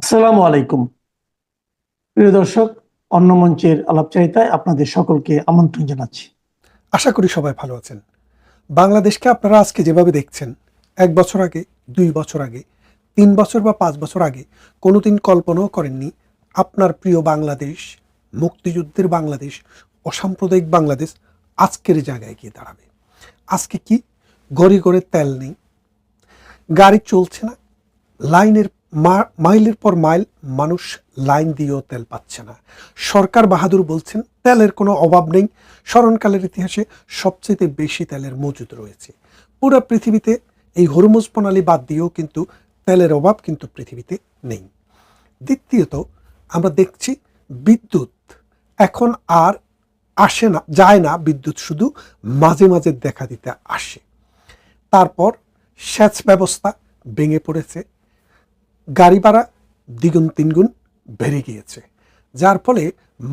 আসসালামু আলাইকুম প্রিয় দর্শক, অন্য মঞ্চের আলাপচারিতায় আপনাদের সকলকে আমন্ত্রণ জানাচ্ছি। আশা করি সবাই ভালো আছেন। বাংলাদেশকে আপনারা আজকে যেভাবে দেখছেন, ১ বছর আগে, ২ বছর আগে, ৩ বছর বা ৫ বছর আগে কোনোদিন কল্পনাও করেননি আপনার প্রিয় বাংলাদেশ, মুক্তিযুদ্ধের বাংলাদেশ, অসাম্প্রদায়িক বাংলাদেশ আজকের জায়গায় গিয়ে দাঁড়াবে। আজকে কি ঘরে ঘরে তেল নেই, গাড়ি চলছে না, লাইনের মাইলের পর মাইল মানুষ লাইন দিয়েও তেল পাচ্ছে না। সরকার বাহাদুর বলছেন তেলের কোনো অভাব নেই, স্মরণকালের ইতিহাসে সবচেয়ে বেশি তেলের মজুদ রয়েছে পুরো পৃথিবীতে। এই হরমুজ প্রণালী বাদ দিয়েও কিন্তু তেলের অভাব কিন্তু পৃথিবীতে নেই। দ্বিতীয়ত, আমরা দেখছি বিদ্যুৎ এখন আর আসে না, যায় না, বিদ্যুৎ শুধু মাঝে মাঝে দেখা দিতে আসে। তারপর সেচ ব্যবস্থা ভেঙে পড়েছে, গাড়ি ভাড়া দ্বিগুণ তিনগুণ বেড়ে গিয়েছে, যার ফলে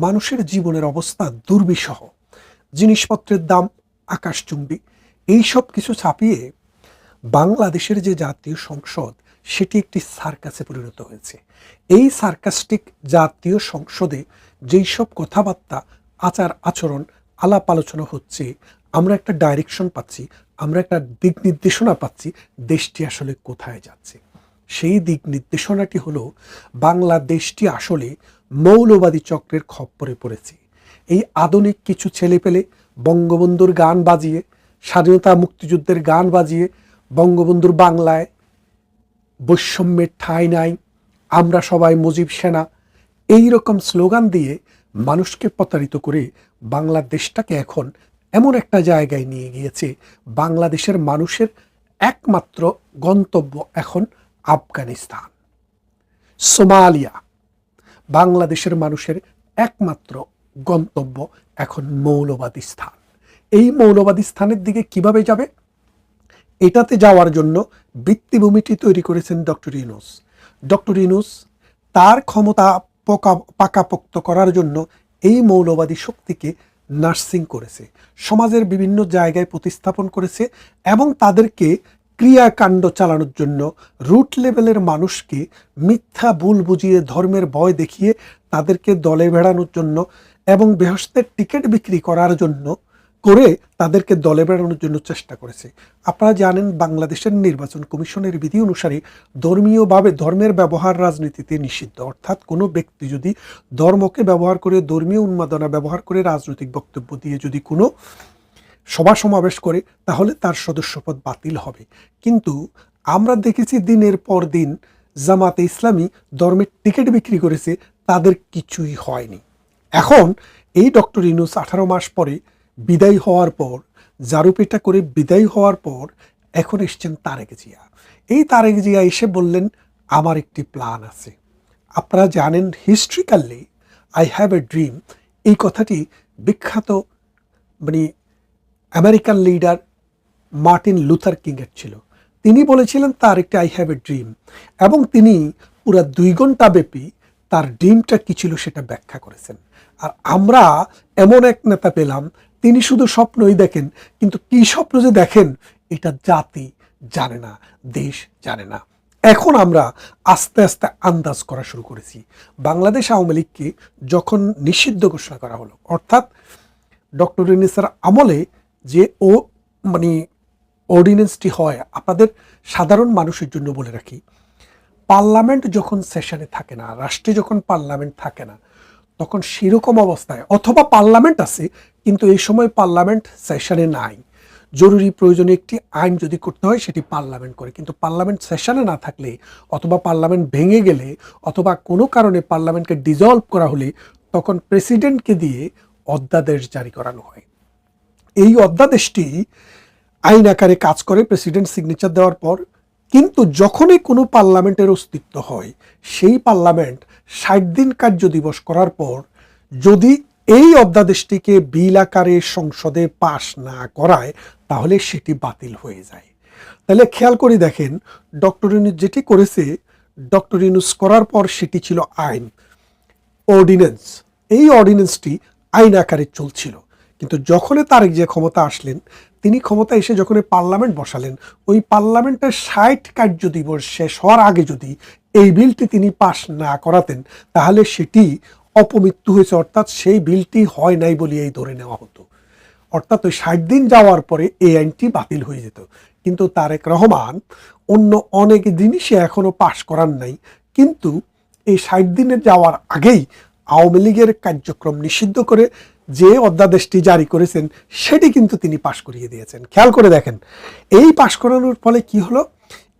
মানুষের জীবনের অবস্থা দুর্বিষহ, জিনিসপত্রের দাম আকাশচুম্বী। এইসব কিছু ছাপিয়ে বাংলাদেশের যে জাতীয় সংসদ, সেটি একটি সার্কাসে পরিণত হয়েছে। এই সার্কাস্টিক জাতীয় সংসদে যেই সব কথাবার্তা, আচার আচরণ, আলাপ আলোচনা হচ্ছে, আমরা একটা ডাইরেকশন পাচ্ছি, আমরা একটা দিক নির্দেশনা পাচ্ছি দেশটি আসলে কোথায় যাচ্ছে। সেই দিক নির্দেশনাটি হলো বাংলাদেশটি আসলে মৌলবাদী চক্রের খপ্পরে পড়েছে। এই আধুনিক কিছু ছেলেপেলে বঙ্গবন্ধুর গান বাজিয়ে, স্বাধীনতা মুক্তিযুদ্ধের গান বাজিয়ে, বঙ্গবন্ধুর বাংলায় বৈষম্যের ঠাঁই নাই, আমরা সবাই মুজিব সেনা, এই রকম স্লোগান দিয়ে মানুষকে প্রতারিত করে বাংলাদেশটাকে এখন এমন একটা জায়গায় নিয়ে গিয়েছে, বাংলাদেশের মানুষের একমাত্র গন্তব্য এখন আফগানিস্তান, সোমালিয়া। বাংলাদেশের মানুষের একমাত্র গন্তব্য এখন মৌলবাদী স্থান। এই মৌলবাদী স্থানের দিকে কিভাবে যাবে, এটাতে যাওয়ার জন্য ভিত্তিভূমিটি তৈরি করেছেন ডক্টর ইউনূস। ডক্টর ইউনূস তার ক্ষমতা পাকাপোক্ত করার জন্য এই মৌলবাদী শক্তিকে নার্সিং করেছে, সমাজের বিভিন্ন জায়গায় প্রতিস্থাপন করেছে এবং তাদেরকে ক্রিয়াকাণ্ড চালানোর জন্য রুট লেভেলের মানুষকে মিথ্যা ভুল বুঝিয়ে, ধর্মের ভয় দেখিয়ে তাদেরকে দলে বেড়ানোর জন্য এবং বেহেশতের টিকিট বিক্রি করার জন্য করে তাদেরকে দলে বেড়ানোর জন্য চেষ্টা করেছে। আপনারা জানেন বাংলাদেশের নির্বাচন কমিশনের বিধি অনুসারে ধর্মীয়ভাবে ধর্মের ব্যবহার রাজনীতিতে নিষিদ্ধ। অর্থাৎ কোনো ব্যক্তি যদি ধর্মকে ব্যবহার করে, ধর্মীয় উন্মাদনা ব্যবহার করে রাজনৈতিক বক্তব্য দিয়ে যদি কোনো সভা সমাবেশ করে, তাহলে তার সদস্যপদ বাতিল হবে। কিন্তু আমরা দেখেছি দিনের পর দিন জামাতে ইসলামী ধর্মের টিকিট বিক্রি করেছে, তাদের কিছুই হয়নি। এখন এই ডক্টর ইউনূস 18 মাস পরে বিদায় হওয়ার পর, জারুপেটা করে বিদায় হওয়ার পর এখন এসছেন তারেক জিয়া। এই তারেক জিয়া এসে বললেন আমার একটি প্ল্যান আছে। আপনারা জানেন historically I have a dream, এই কথাটি বিখ্যাত আমেরিকান লিডার মার্টিন লুথার কিংয়ের ছিল। তিনি বলেছিলেন তার একটি আই হ্যাভ এ ড্রিম, এবং তিনি পুরো 2 ঘন্টা ব্যাপী তার ড্রিমটা কী ছিল সেটা ব্যাখ্যা করেছেন। আর আমরা এমন এক নেতা পেলাম, তিনি শুধু স্বপ্নই দেখেন, কিন্তু কী স্বপ্ন যে দেখেন এটা জাতি জানে না, দেশ জানে না। এখন আমরা আস্তে আস্তে আন্দাজ করা শুরু করেছি। বাংলাদেশ আওয়ামী লীগকে যখন নিষিদ্ধ ঘোষণা করা হলো, অর্থাৎ ডক্টর ইউনূসের আমলে যে অর্ডিন্যান্সটি হয়, আপনাদের সাধারণ মানুষের জন্য বলে রাখি, পার্লামেন্ট যখন সেশনে থাকে না, রাষ্ট্রে যখন পার্লামেন্ট থাকে না, তখন সেরকম অবস্থায়, অথবা পার্লামেন্ট আছে কিন্তু এই সময় পার্লামেন্ট সেশনে নাই, জরুরি প্রয়োজনে একটি আইন যদি করতে হয় সেটি পার্লামেন্ট করে, কিন্তু পার্লামেন্ট সেশনে না থাকলে, অথবা পার্লামেন্ট ভেঙে গেলে, অথবা কোনো কারণে পার্লামেন্টকে ডিসলভ করা হলে, তখন প্রেসিডেন্টকে দিয়ে অধ্যাদেশ জারি করানো হয়। এই অধ্যাদেশটি আইন আকারে কাজ করে প্রেসিডেন্ট সিগনেচার দেওয়ার পর। কিন্তু যখনই কোনো পার্লামেন্টের অস্তিত্ব হয়, সেই পার্লামেন্ট 60 দিন কার্য দিবস করার পর যদি এই অধ্যাদেশটিকে বিল আকারে সংসদে পাশ না করায়, তাহলে সেটি বাতিল হয়ে যায়। তাহলে খেয়াল করে দেখেন, ডক্টর ইউনূস যেটি করেছে, ডক্টর ইউনূস করার পর সেটি ছিল আইন, অর্ডিন্যান্স। এই অর্ডিন্যান্সটি আইন আকারে চলছিল, কিন্তু যখনই তারেক যে ক্ষমতা আসলেন, তিনি ক্ষমতা এসে যখন পার্লামেন্ট বসালেন, ওই পার্লামেন্টের 60 কার্য দিবস শেষ হওয়ার আগে যদি এই বিলটি তিনি পাশ না করাতেন, তাহলে সেটি অপমৃত্যু হয়েছে, অর্থাৎ সেই বিলটি হয় নাই বলিয়াই ধরে নেওয়া হতো। অর্থাৎ ওই 60 দিন যাওয়ার পরে এই আইনটি বাতিল হয়ে যেত। কিন্তু তারেক রহমান অন্য অনেক জিনিসই এখনো পাশ করার নাই, কিন্তু এই 60 দিনের যাওয়ার আগেই আওয়ামী লীগের কার্যক্রম নিষিদ্ধ করে যে অধ্যাদেশটি জারি করেছেন সেটি কিন্তু তিনি পাশ করিয়ে দিয়েছেন। খেয়াল করে দেখেন, এই পাশ করানোর ফলে কি হলো,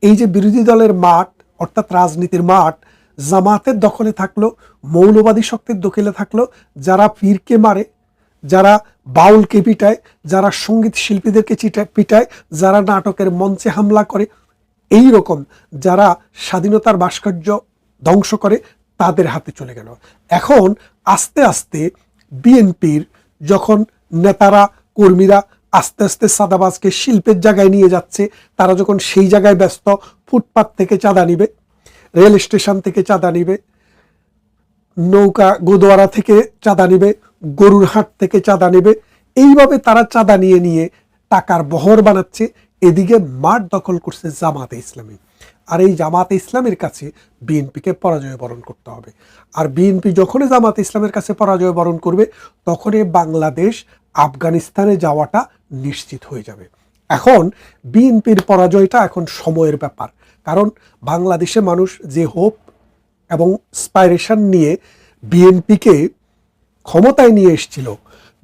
এই যে বিরোধী দলের মাঠ অর্থাৎ রাজনীতির মাঠ জামাতের দখলে থাকলো, মৌলবাদী শক্তির দখলে থাকলো, যারা পীরকে মারে, যারা বাউলকে পিটায়, যারা সঙ্গীত শিল্পীদেরকে পিটায়, যারা নাটকের মঞ্চে হামলা করে, এই রকম যারা স্বাধীনতার ভাস্কর্য ধ্বংস করে, তাদের হাতে চলে গেল। এখন আস্তে আস্তে বিএনপির যখন নেতারা কর্মীরা আস্তে আস্তে চাঁদাবাজকে শিল্পের জায়গায় নিয়ে যাচ্ছে, তারা যখন সেই জায়গায় ব্যস্ত, ফুটপাত থেকে চাঁদা নিবে, রেল স্টেশন থেকে চাঁদা নিবে, নৌকা গোদোয়ারা থেকে চাঁদা নিবে, গরুর হাট থেকে চাঁদা নেবে, এইভাবে তারা চাঁদা নিয়ে নিয়ে টাকার বহর বানাচ্ছে। এদিকে মাঠ দখল করছে জামাতে ইসলামী। আর এই জামাতে ইসলামের কাছে বিএনপিকে পরাজয় বরণ করতে হবে। আর বিএনপি যখনই জামাতে ইসলামের কাছে পরাজয় বরণ করবে, তখনই বাংলাদেশ আফগানিস্তানে যাওয়াটা নিশ্চিত হয়ে যাবে। এখন বিএনপির পরাজয়টা এখন সময়ের ব্যাপার, কারণ বাংলাদেশে মানুষ যে হোপ এবং স্পাইরেশন নিয়ে বিএনপিকে ক্ষমতায় নিয়ে এসেছিল,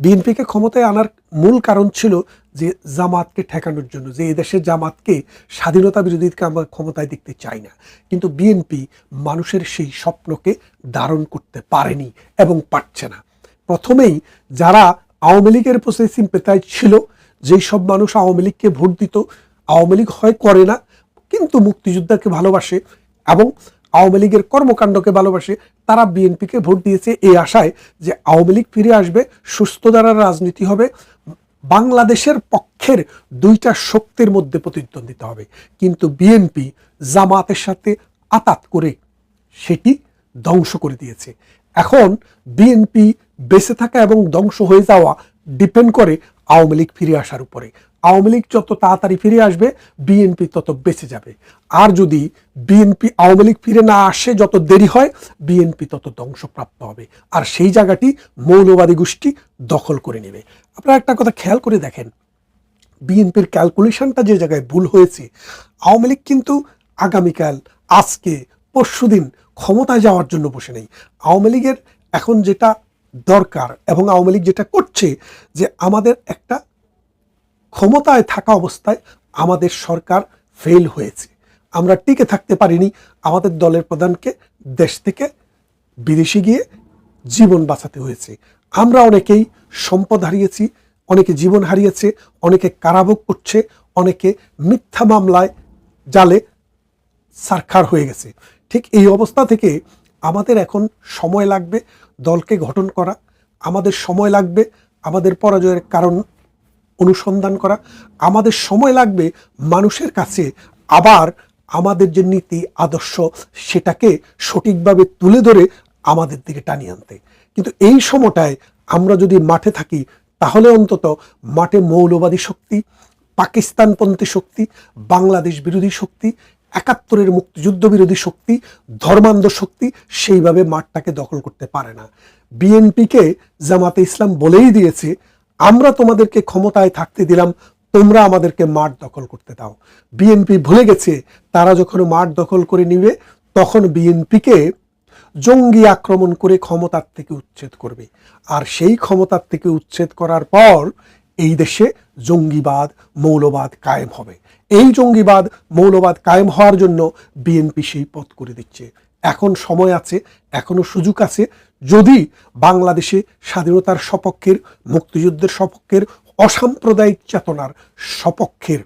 বিএনপিকে ক্ষমতায় আনার মূল কারণ ছিল যে জামাতকে ঠেকানোর জন্য, যে এই দেশের জামাতকে স্বাধীনতা বিরোধীকে আমরা ক্ষমতায় দেখতে চাই না। কিন্তু বিএনপি মানুষের সেই স্বপ্নকে ধারণ করতে পারেনি এবং পারছে না। প্রথমেই যারা আওয়ামী লীগের প্রতি সিম্পেথাইজ ছিল, যেই সব মানুষ আওয়ামী লীগকে ভোট দিত, আওয়ামী লীগ হয় করে না কিন্তু মুক্তিযোদ্ধাকে ভালোবাসে এবং আওয়ামী লীগের কর্মকাণ্ডকে ভালোবাসে, তারা বিএনপিকে ভোট দিয়েছে এই আশায় যে আওয়ামী লীগ ফিরে আসবে, সুস্থ ধারার রাজনীতি হবে, বাংলাদেশের পক্ষের দুইটা শক্তির মধ্যে প্রতিদ্বন্দ্বিতা হবে। কিন্তু বিএনপি জামাতের সাথে আতাত করে সেটি ধ্বংস করে দিয়েছে। এখন বিএনপি বেঁচে থাকা এবং ধ্বংস হয়ে যাওয়া ডিপেন্ড করে আওয়ামী লীগ ফিরে আসার উপরে। আওয়ামী লীগ যত তাড়াতাড়ি ফিরে আসবে, বিএনপি তত বেঁচে যাবে। আর যদি বিএনপি আওয়ামী লীগ ফিরে না আসে, যত দেরি হয়, বিএনপি তত ধ্বংসপ্রাপ্ত হবে। আর সেই জায়গাটি মৌলবাদী গোষ্ঠী দখল করে নেবে। আপনারা একটা কথা খেয়াল করে দেখেন, বিএনপির ক্যালকুলেশনটা যে জায়গায় ভুল হয়েছে, আওয়ামী লীগ কিন্তু আগামীকাল, আজকে, পরশুদিন ক্ষমতায় যাওয়ার জন্য বসে নেই। আওয়ামী লীগের এখন যেটা দরকার এবং আওয়ামী লীগ যেটা করছে, যে আমাদের একটা ক্ষমতায় থাকা অবস্থায় আমাদের সরকার ফেল হয়েছে, আমরা টিকে থাকতে পারিনি, আমাদের দলের প্রধানকে দেশ থেকে বিদেশে গিয়ে জীবন বাঁচাতে হয়েছে। আমরা অনেকেই সম্পদ হারিয়েছি, অনেকে জীবন হারিয়েছে, অনেকে কারাভোগ করছে, অনেকে মিথ্যা মামলায় জালে সারখার হয়ে গেছে। ঠিক এই অবস্থা থেকে আমাদের এখন সময় লাগবে দলকে গঠন করা, আমাদের সময় লাগবে আমাদের পরাজয়ের কারণ অনুসন্ধান করা, আমাদের সময় লাগবে মানুষের কাছে আবার আমাদের যে নীতি আদর্শ সেটাকে সঠিকভাবে তুলে ধরে আমাদের দিকে টানিয়ে আনতে। কিন্তু এই সময়টায় আমরা যদি মাঠে থাকি, তাহলে অন্তত মাঠে মৌলবাদী শক্তি, পাকিস্তানপন্থী শক্তি, বাংলাদেশ বিরোধী শক্তি, ৭১-এর মুক্তিযুদ্ধ বিরোধী শক্তি, ধর্মান্ধ শক্তি সেইভাবে মাঠটাকে দখল করতে পারে না। বিএনপিকে জামাতে ইসলাম বলেই দিয়েছে, আমরা তোমাদেরকে ক্ষমতায় থাকতে দিলাম, তোমরা আমাদেরকে মাঠ দখল করতে দাও। বিএনপি ভুলে গেছে, তারা যখন মাঠ দখল করে নিবে, তখন বিএনপিকে জঙ্গি আক্রমণ করে ক্ষমতার থেকে উচ্ছেদ করবে। আর সেই ক্ষমতার থেকে উচ্ছেদ করার পর এই দেশে জঙ্গিবাদ, মৌলবাদ কায়েম হবে। এই জঙ্গিবাদ, মৌলবাদ কায়েম হওয়ার জন্য বিএনপি সেই পথ করে দিচ্ছে। এখন সময় আছে, এখনো সুযোগ আছে। যদি বাংলাদেশে স্বাধীনতার সপক্ষের, মুক্তিযুদ্ধের সপক্ষের, অসাম্প্রদায়িক চেতনার সপক্ষের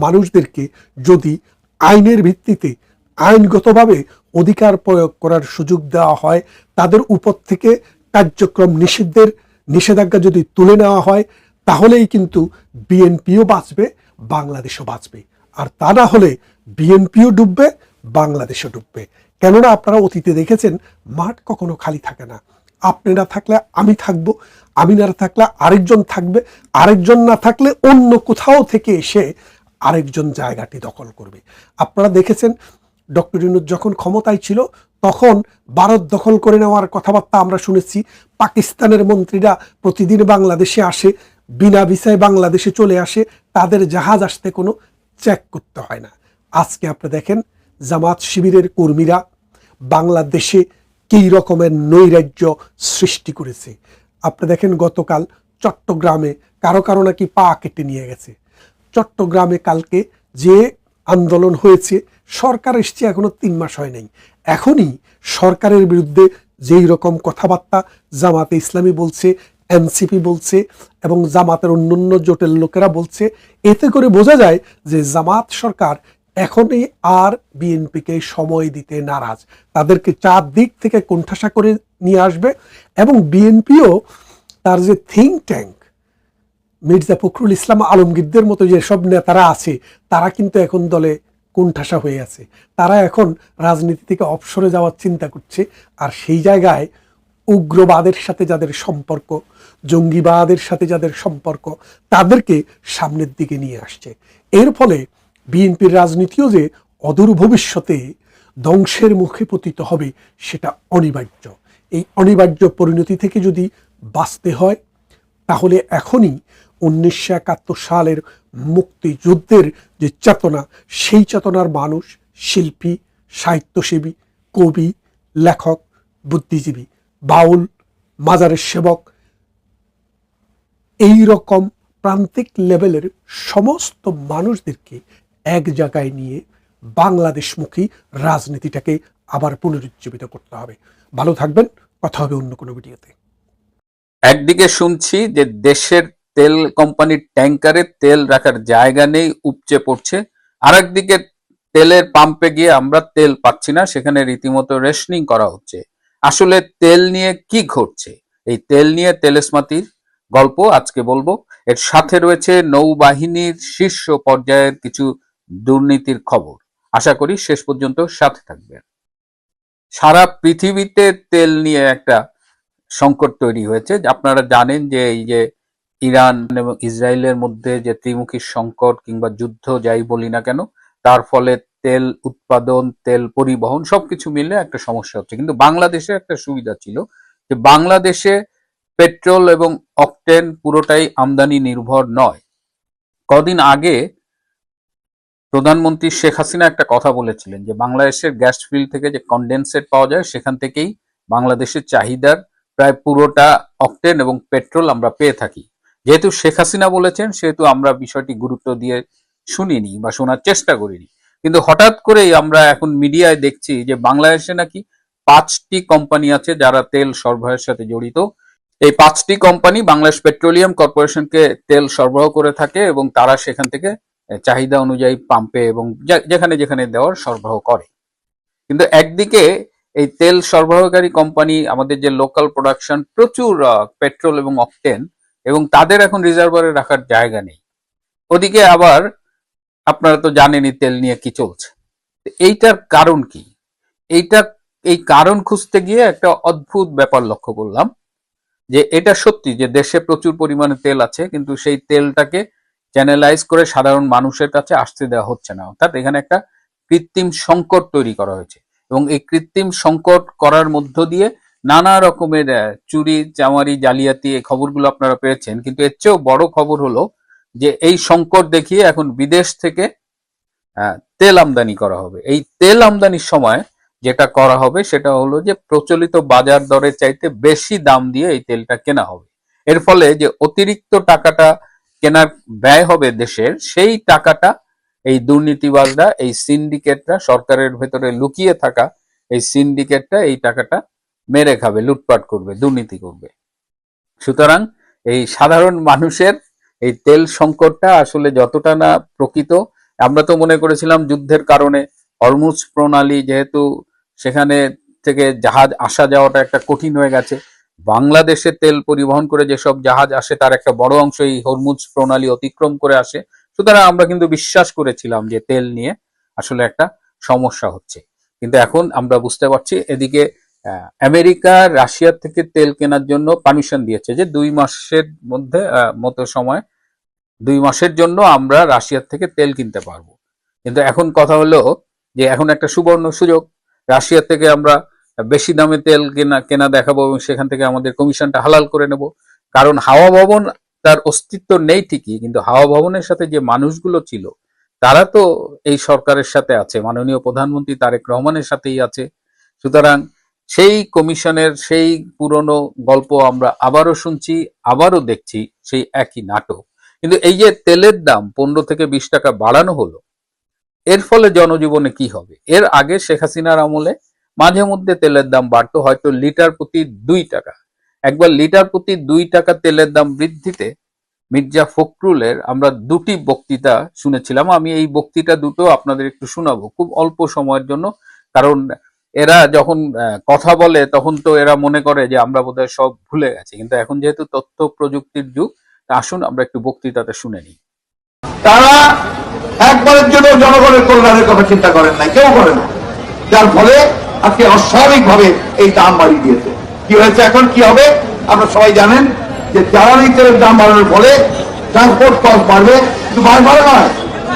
মানুষদেরকে যদি আইনের ভিত্তিতে আইনগতভাবে অধিকার প্রয়োগ করার সুযোগ দেওয়া হয়, তাদের উপর থেকে কার্যক্রম নিষিদ্ধের নিষেধাজ্ঞা যদি তুলে নেওয়া হয়, তাহলেই কিন্তু বিএনপিও বাঁচবে, বাংলাদেশও বাঁচবে। আর তা না হলে বিএনপিও ডুববে, বাংলাদেশও ডুববে। কেননা আপনারা অতীতে দেখেছেন, মাঠ কখনো খালি থাকে না। আপনি না থাকলে আমি থাকবো, আমি না থাকলে আরেকজন থাকবে, আরেকজন না থাকলে অন্য কোথাও থেকে এসে আরেকজন জায়গাটি দখল করবে। আপনারা দেখেছেন ডক্টর ইউনূস যখন ক্ষমতায় ছিল তখন ভারত দখল করে নেওয়ার কথাবার্তা আমরা শুনেছি। পাকিস্তানের মন্ত্রীরা প্রতিদিন বাংলাদেশে আসে, বিনা ভিসায় বাংলাদেশে চলে আসে, তাদের জাহাজ আসতে কোনো চেক করতে হয় না। আজকে আপনি দেখেন জামাত শিবিরের কর্মীরা বাংলাদেশে কী রকমের নৈরাজ্য সৃষ্টি করেছে। আপনি দেখেন গতকাল চট্টগ্রামে কারো কারো নাকি পা কেটে নিয়ে গেছে। চট্টগ্রামে কালকে যে আন্দোলন হয়েছে, সরকার এসছে এখনো 3 মাস হয় নাই, এখনই সরকারের বিরুদ্ধে যেই রকম কথাবার্তা জামাতে ইসলামী বলছে, এনসিপি বলছে এবং জামাতের অন্যান্য জোটের লোকেরা বলছে, এতে করে বোঝা যায় যে জামাত সরকার এখনই আর বিএনপিকে সময় দিতে নারাজ। তাদেরকে চারদিক থেকে কোণঠাসা করে নিয়ে আসবে এবং বিএনপিও তার যে থিঙ্ক ট্যাঙ্ক মির্জা ফখরুল ইসলাম আলমগীরদের মতো যেসব নেতারা আছে, তারা কিন্তু এখন দলে কোণঠাসা হয়ে আছে। তারা এখন রাজনীতি থেকে অবসরে যাওয়ার চিন্তা করছে। আর সেই জায়গায় উগ্রবাদের সাথে যাদের সম্পর্ক, জঙ্গিবাদের সাথে যাদের সম্পর্ক, তাদেরকে সামনের দিকে নিয়ে আসছে। এর ফলে বিএনপির রাজনীতিও যে অদূর ভবিষ্যতে ধ্বংসের মুখে পতিত হবে সেটা অনিবার্য। এই অনিবার্য পরিণতি থেকে যদি বাঁচতে হয় তাহলে এখনই 1971 সালের মুক্তিযুদ্ধের যে চেতনা, সেই চেতনার মানুষ, শিল্পী, সাহিত্যসেবী, কবি, লেখক, বুদ্ধিজীবী, বাউল, মাজারের সেবক, এই রকম প্রান্তিক লেভেলের সমস্ত মানুষদেরকে এক জায়গায় নিয়ে বাংলাদেশমুখী রাজনীতিটাকে আবার পুনরুজ্জীবিত করতে হবে। ভালো থাকবেন, কথা হবে অন্য কোনো ভিডিওতে। একদিকে শুনছি যে দেশের তেল কোম্পানির ট্যাঙ্কারে তেল রাখার জায়গা নেই, উপচে পড়ছে। আরেকদিকে তেলের পাম্পে গিয়ে আমরা তেল পাচ্ছি না, সেখানে রীতিমতো রেশনিং করা হচ্ছে। আসলে তেল নিয়ে কি ঘটছে? এই তেল নিয়ে তেলেসমাতির গল্প আজকে বলবো। এর সাথে রয়েছে নৌবাহিনীর শীর্ষ পর্যায়ের কিছু দুর্নীতির খবর। আশা করি শেষ পর্যন্ত সাথে থাকবেন। সারা পৃথিবীতে তেল নিয়ে একটা সংকট তৈরি হয়েছে। আপনারা জানেন যে এই যে ইরান এবং ইসরায়েলের মধ্যে যে ত্রিমুখী সংকট কিংবা যুদ্ধ যাই বলি না কেন, তার ফলে তেল উৎপাদন, তেল পরিবহন সবকিছু মিলে একটা সমস্যা হচ্ছে। কিন্তু বাংলাদেশে একটা সুবিধা ছিল যে বাংলাদেশে পেট্রোল এবং অকটেন পুরোটাই আমদানি নির্ভর নয়। কদিন আগে প্রধানমন্ত্রী শেখ হাসিনা একটা কথা বলেছিলেন যে বাংলাদেশের গ্যাস ফিল্ড থেকে যে কনডেনসেট পাওয়া যায় সেখান থেকেই বাংলাদেশের চাহিদার প্রায় পুরোটা অকটেন এবং পেট্রোল আমরা পেয়ে থাকি। যেহেতু শেখ হাসিনা বলেছেন সেহেতু আমরা বিষয়টি গুরুত্ব দিয়ে শুনিনি বা শোনার চেষ্টা করিনি। কিন্তু হঠাৎ করেই আমরা এখন মিডিয়ায় দেখছি যে বাংলাদেশে নাকি 5টি কোম্পানি আছে যারা তেল সরবরাহের সাথে জড়িত। এই 5টি কোম্পানি বাংলাদেশ পেট্রোলিয়াম কর্পোরেশনকে তেল সরবরাহ করে থাকে এবং তারা সেখান থেকে চাহিদা অনুযায়ী পাম্পে এবং যেখানে যেখানে দেওয়ার সরবরাহ করে। কিন্তু একদিকে এই তেল সরবরাহকারী কোম্পানি আমাদের যে লোকাল প্রোডাকশন প্রচুর পেট্রোল এবং অকটেন, এবং তাদের এখন রিজার্ভারে রাখার জায়গা নেই। ওদিকে আবার আপনারা তো জানেনই তেল নিয়ে কি চলছে। এইটার কারণ কি? এই কারণ খুঁজতে গিয়ে একটা অদ্ভুত ব্যাপার লক্ষ্য করলাম যে এটা সত্যি যে দেশে প্রচুর পরিমাণে তেল আছে, কিন্তু সেই তেলটাকে চ্যানেলাইজ করে সাধারণ মানুষের কাছে আসতে দেওয়া হচ্ছে না। অর্থাৎ এখানে একটা কৃত্রিম সংকট তৈরি করা হয়েছে এবং এই কৃত্রিম সংকট করার মধ্য দিয়ে নানা রকমের চুরি চামারি জালিয়াতি এই খবরগুলো আপনারা পেয়েছেন। কিন্তু এর চেয়েও বড় খবর হলো যে এই সংকট দেখিয়ে এখন বিদেশ থেকে তেল আমদানি করা হবে। এই তেল আমদানির সময় যেটা করা হবে সেটা হলো যে প্রচলিত বাজার দরের চাইতে বেশি দাম দিয়ে এই তেলটা কেনা হবে। এর ফলে যে অতিরিক্ত টাকাটা কেনার ব্যয় হবে দেশের, সেই টাকাটা এই দুর্নীতিবাজরা, এই সিন্ডিকেটরা, সরকারের ভেতরে লুকিয়ে থাকা এই সিন্ডিকেটটা এই টাকাটা মেরে খাবে, লুটপাট করবে, দুর্নীতি করবে। সুতরাং এই সাধারণ মানুষের এই তেল সংকটটা আসলে যতটা না প্রকৃত, আমরা তো মনে করেছিলাম যুদ্ধের কারণে হরমুজ প্রণালী যেহেতু সেখানে থেকে জাহাজ আসা যাওয়াটা একটা কঠিন হয়ে গেছে, বাংলাদেশে তেল পরিবহন করে যেসব জাহাজ আসে তার একটা বড় অংশ এই হরমুজ প্রণালী অতিক্রম করে আসে। সুতরাং আমরা কিন্তু বিশ্বাস করেছিলাম যে তেল নিয়ে আসলে একটা সমস্যা হচ্ছে। কিন্তু এখন আমরা বুঝতে পারছি এদিকে আমেরিকা রাশিয়ার থেকে তেল কেনার জন্য পারমিশন দিয়েছে যে 2 মাসের মধ্যে মতো সময় 2 মাসের জন্য আমরা রাশিয়ার থেকে তেল কিনতে পারবো। কিন্তু এখন কথা হলো যে এখন একটা সুবর্ণ সুযোগ, রাশিয়ার থেকে আমরা বেশি দামে তেল কেনা দেখাবো এবং সেখান থেকে আমাদের কমিশনটা হালাল করে নেব। কারণ হাওয়া ভবন তার অস্তিত্ব নেই ঠিকই, কিন্তু হাওয়া ভবনের সাথে যে মানুষগুলো ছিল তারা তো এই সরকারের সাথে আছে, মাননীয় প্রধানমন্ত্রী তারেক রহমানের সাথেই আছে। সুতরাং সেই কমিশনের সেই পুরনো গল্প আমরা আবারও শুনছি, আবারও দেখছি সেই একই নাটক। কিন্তু এই যে তেলের দাম 15 থেকে 20 টাকা বাড়ানো হলো, এর ফলে জনজীবনে কি হবে? এর আগে শেখ হাসিনার আমলে মাঝে মধ্যে তেলের দাম বাড়তো, হয়তো লিটার প্রতি 2 টাকা। একবার লিটার প্রতি 2 টাকা তেলের দাম বৃদ্ধিতে মির্জা ফখরুলের আমরা 2টি বক্তৃতা শুনেছিলাম। আমি এই বক্তৃতা দুটো আপনাদের একটু শোনাবো খুব অল্প সময়ের জন্য, কারণ এরা যখন কথা বলে তখন তো এরা মনে করে যে আমরা বোধহয় সব ভুলে গেছি, কিন্তু এখন যেহেতু তথ্য প্রযুক্তির যুগ, তা আসুন আমরা একটু বক্তৃতাটা শুনে নিই। তারা একবারের জন্য জনগণের কল্যাণের কথা চিন্তা করেন না, কেউ করে না, যার ফলে আজকে অস্বাভাবিকভাবে এই দাম বাড়িয়ে দিয়েছে। কি হয়েছে, এখন কি হবে আপনারা সবাই জানেন যে জ্বালানি তেলের দাম বাড়ানোর ফলে ট্রান্সপোর্ট কস্ট বাড়বে, শুধু বাড়বে নয়,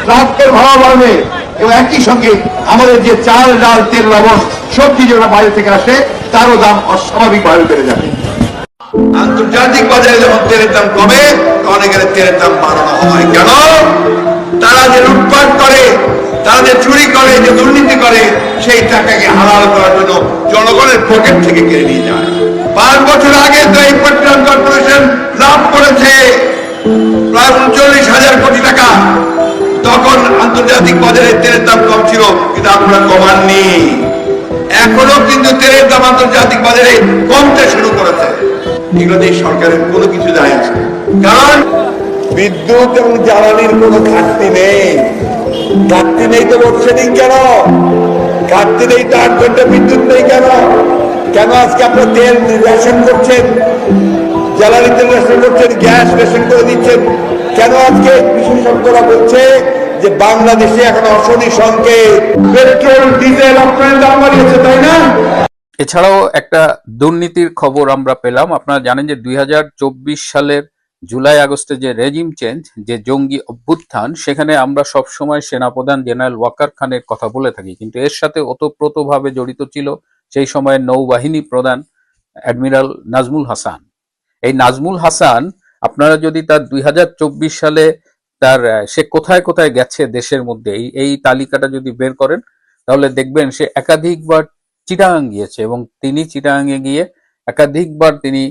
ট্রাকের ভাড়া বাড়বে এবং একই সঙ্গে আমাদের যে চাল ডাল তেল লবণ সবজি যেগুলো বাইরে থেকে আসে তারও দাম অস্বাভাবিকভাবে বেড়ে যাবে। আন্তর্জাতিক বাজারে যখন তেলের দাম কমে তখন এখানে তেলের দাম বাড়ানো হয়। কেন? তারা যে লুটপাট করে, তারা যে চুরি করে, যে দুর্নীতি করে, সেই টাকাকে হালাল করার জন্য জনগণের পকেট থেকে কেড়ে নিয়ে যায়। 5 বছর আগে তো এই পেট্রোলিয়াম কর্পোরেশন লাভ করেছে প্রায় 39,000 কোটি টাকা। তখন আন্তর্জাতিক বাজারে তেলের দাম কম ছিল, কিন্তু আপনারা কমাননি। এখনো কিন্তু তেলের দাম আন্তর্জাতিক বাজারে কমতে শুরু করেছে। এগুলোতে সরকারের কোনো কিছু যায় আসে না, কারণ বিদ্যুৎ এবং জ্বালানির কোনো ঘাটতি নেই। ঘাটতি নেই তো লোডশেডিং কেন? ঘাটতি নেই তো 8 ঘন্টা বিদ্যুৎ নেই কেন? কেন আজকে আপনার তেল রেশন করছেন, জ্বালানি তেল রেশন করছেন, গ্যাস রেশন করে দিচ্ছেন? কেন আজকে বিশেষজ্ঞরা বলছে যে বাংলাদেশে এখন অশনি সংকেত, পেট্রোল ডিজেল আপনার দাম বাড়িয়েছে, তাই না? এছাড়াও একটা দুর্নীতির খবর আমরা পেলাম। আপনারা জানেন যে 2024 সালের জুলাই আগস্টে যে রেজিম চেঞ্জ, যে জঙ্গি অভ্যুত্থান, সেখানে আমরা সবসময় সেনাপ্রধান জেনারেল ওয়াকার খানের কথা বলে থাকি, কিন্তু এর সাথে ওতপ্রোতভাবে জড়িত ছিল সেই সময়ের নৌবাহিনী প্রধান অ্যাডমিরাল নাজমুল হাসান। এই নাজমুল হাসান, আপনারা যদি তার 2024 সালে তার সে কোথায় কোথায় গেছে দেশের মধ্যে এই তালিকাটা যদি বের করেন, তাহলে দেখবেন সে একাধিকবার চিটাগাং গিয়েছে এবং তিনি চিটাগাংয়ে গিয়ে একাধিকবার তিনি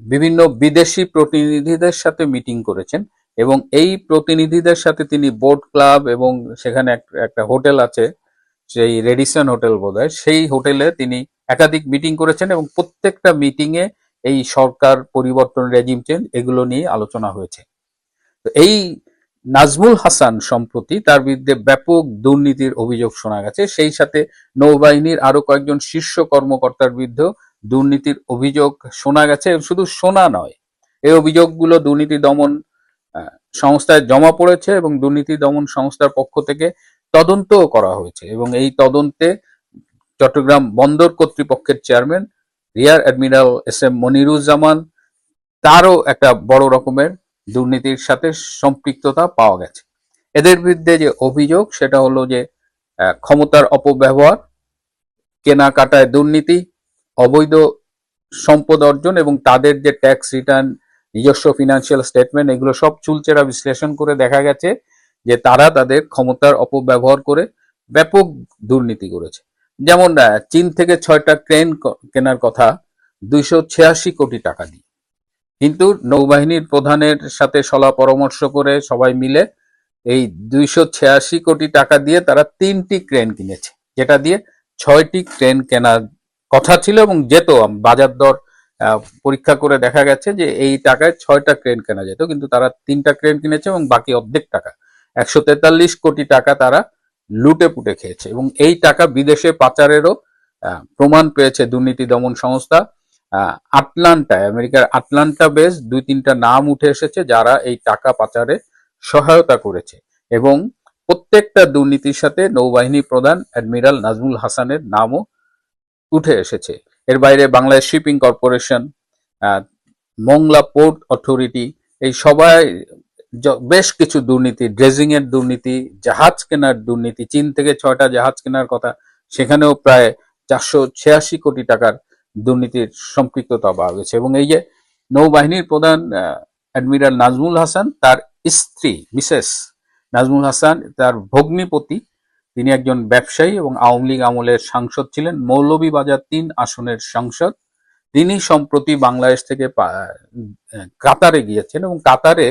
বিভিন্ন বিদেশি প্রতিনিধিদের সাথে মিটিং করেছেন এবং এই প্রতিনিধিদের সাথে তিনি বোট ক্লাব এবং সেখানে একটা হোটেল আছে, সেই রেডিসন হোটেল বোধহয়, সেই হোটেলে তিনি একাধিক মিটিং করেছেন এবং প্রত্যেকটা মিটিং এ এই সরকার পরিবর্তন, রেজিম চেঞ্জ, এগুলো নিয়ে আলোচনা হয়েছে। তো এই নাজমুল হাসান সম্প্রতি তার বিরুদ্ধে ব্যাপক দুর্নীতির অভিযোগ শোনা গেছে, সেই সাথে নৌবাহিনীর আরো কয়েকজন শীর্ষ কর্মকর্তার বিরুদ্ধে দুর্নীতির অভিযোগ শোনা গেছে। শুধু শোনা নয়, এই অভিযোগগুলো দুর্নীতি দমন সংস্থায় জমা পড়েছে এবং দুর্নীতি দমন সংস্থার পক্ষ থেকে তদন্তও করা হয়েছে এবং এই তদন্তে চট্টগ্রাম বন্দর কর্তৃপক্ষের chairman rear admiral SM. Moniruzzaman, তারও একটা বড় রকমের দুর্নীতির সাথে সম্পৃক্ততা পাওয়া গেছে। এদের বিরুদ্ধে যে অভিযোগ সেটা হলো যে ক্ষমতার অপব্যবহার, কেনাকাটায় দুর্নীতি, অবৈধ সম্পদ অর্জন এবং তাদের যে ট্যাক্স রিটার্ন, নিজস্ব ফিনান্সিয়াল স্টেটমেন্ট, এগুলো সব চুলচেরা বিশ্লেষণ করে দেখা গেছে যে তারা তাদের ক্ষমতার অপব্যবহার করে ব্যাপক দুর্নীতি করেছে। যেমন চীন থেকে 6টা ক্রেন কেনার কথা 286 কোটি টাকা দিয়ে, কিন্তু নৌবাহিনীর প্রধানের সাথে সলা পরামর্শ করে সবাই মিলে এই 286 কোটি টাকা দিয়ে তারা 3টি ক্রেন কিনেছে, যেটা দিয়ে 6টি ক্রেন কেনার কথা ছিল এবং যেত। বাজার দর পরীক্ষা করে দেখা গেছে যে এই টাকায় 6টা ক্রেন কেনা যেত, কিন্তু তারা 3টা ক্রেন কিনেছে এবং বাকি অর্ধেক টাকা 143 কোটি টাকা তারা লুটে পুটে খেয়েছে এবং এই টাকা বিদেশে পাচারেরও প্রমাণ পেয়েছে দুর্নীতি দমন সংস্থা। আটলান্টায়, আমেরিকার আটলান্টা বেস 2-3টা নাম উঠে এসেছে যারা এই টাকা পাচারে সহায়তা করেছে এবং প্রত্যেকটা দুর্নীতির সাথে নৌবাহিনী প্রধান অ্যাডমিরাল নাজমুল হাসানের নামও উঠে এসেছে। এর বাইরে Bangladesh shipping corporation, Mongla port authority, এই সবাই বেশ কিছু দুর্নীতি, ড্রেজিং এর দুর্নীতি, জাহাজ কেনার দুর্নীতি, চীন থেকে 6টা জাহাজ কেনার কথা, সেখানেও প্রায় 486 কোটি টাকার দুর্নীতির সম্পৃক্ততা পাওয়া গেছে। এবং এই যে নৌবাহিনীর প্রধান অ্যাডমিরাল নাজমুল হাসান, তার স্ত্রী মিসেস নাজমুল হাসান, তার ভগ্নিপতি, তিনি একজন ব্যবসায়ী এবং আওয়ামী লীগ আমলের সাংসদ ছিলেন, মৌলভীবাজার 3 আসনের সাংসদ। তিনি সম্প্রতি বাংলাদেশ থেকে কাতারে গিয়েছেন এবং কাতারে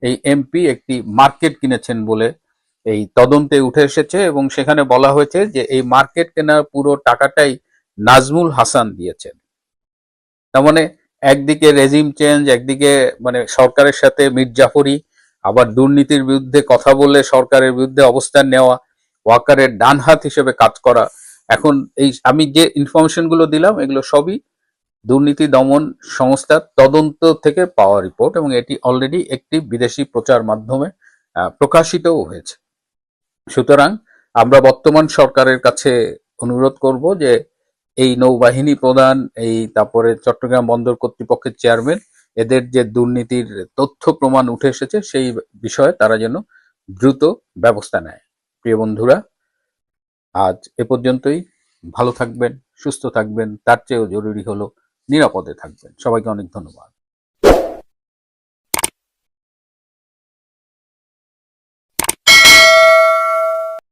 এই এমপি একটি মার্কেট কিনেছেন বলে এই তদন্তে উঠে এসেছে এবং সেখানে বলা হয়েছে যে এই মার্কেট কেনার পুরো টাকাটাই নাজমুল হাসান দিয়েছেন। তার মানে একদিকে রেজিম চেঞ্জ, একদিকে মানে সরকারের সাথে মীর জাফরি, আবার দুর্নীতির বিরুদ্ধে কথা বলে সরকারের বিরুদ্ধে অবস্থান নেওয়া, ওয়াকারের ডান হাত হিসেবে কাজ করা। এখন এই আমি যে ইনফরমেশন গুলো দিলাম, এগুলো সবই দুর্নীতি দমন সংস্থার তদন্ত থেকে পাওয়া রিপোর্ট এবং এটি অলরেডি একটি বিদেশি প্রচার মাধ্যমে প্রকাশিতও হয়েছে। সুতরাং আমরা বর্তমান সরকারের কাছে অনুরোধ করব যে এই নৌবাহিনী প্রধান, এই তারপরে চট্টগ্রাম বন্দর কর্তৃপক্ষের চেয়ারম্যান, এদের যে দুর্নীতির তথ্য প্রমাণ উঠে এসেছে সেই বিষয়ে তারা যেন দ্রুত ব্যবস্থা নেয়। প্রিয় বন্ধুরা, আজ এ পর্যন্তই। ভালো থাকবেন, সুস্থ থাকবেন, তার চেয়েও জরুরি হলো নিরাপদে থাকবেন। সবাইকে অনেক ধন্যবাদ।